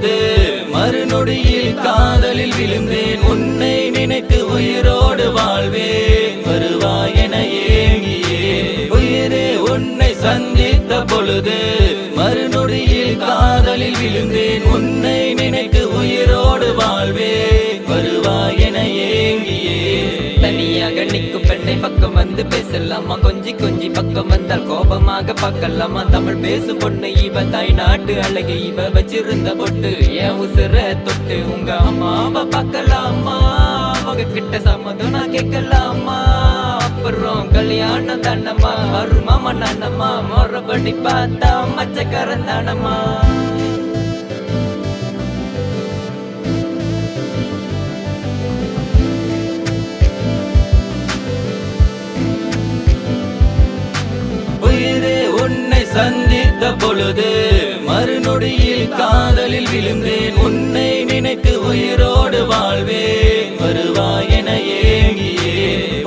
பொழுது மறுநொடியில் காதலில் விழுந்தேன். உன்னை நினைத்து உயிரோடு வாழ்வேன், வருவாய் என ஏங்கியே. உயிரே உன்னை சந்தித்த பொழுது மறுநொடியில் காதலில் விழுந்தேன். உன்னை நினைத்து உயிரோடு வாழ்வேன், வருவாய் என ஏங்கியே. தனியாக நிற்கும் பெண்ணை பக்கம் வந்து பேசலாமா, கொஞ்சி கொஞ்சி பக்கம் வந்தால் கோபமாக பார்க்கலாமா. தமிழ் பேசும் பொண்ணு இவ, தாய் நாட்டு அழகு இவ, வச்சிருந்த பொட்டு என் உசுர தொட்டு. உங்க அம்மாவை பார்க்கலாமா, அவங்க கிட்ட சம்மதம் நான் கேட்கலாமா. அப்புறம் கல்யாணம் தானம்மா, வருமாமா நானம்மா, மொறபடி பார்த்தா மச்சக்காரன் தானம்மா. உயிரே உன்னை சந்தித்த பொழுது மறுநொடியில் காதலில் விழுந்தேன். உன்னை நினைத்து உயிரோடு வாழ்வேன், வருவாய் என ஏங்கியே.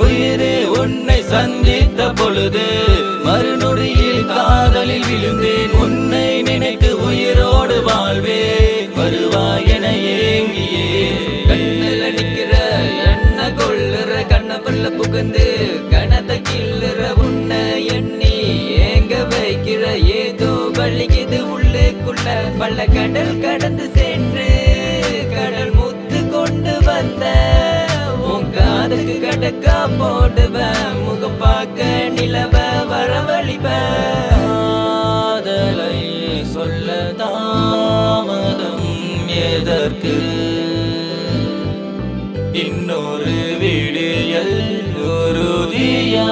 உயிரே உன்னை சந்தித்த பொழுது மறுநொடியில் காதலில் விழுந்தேன். உன்னை நினைத்து உயிரோடு வாழ்வேன், வருவாய் என ஏங்கியே. கண்ணுல நிக்கிற என்ன கொள்ளுற, கண்ணவல்ல புகுந்து கணத்தை கிள்ளுற உன்னை எண்ணி ஏங்க வைக்கிற. ஏதோ வலிக்குது உள்ளுக்குள்ள, பல கடல் கடந்து சென்று கடல் முத்து கொண்டு வந்த. உன் காதுக்கு கடக்கா போடுவேன், முகம் பார்க்க நிலவ வரவழிப்பேன். காதலை சொல்ல தாமதம் எதற்கு, இன்னொரு விடியல் உறுதியா.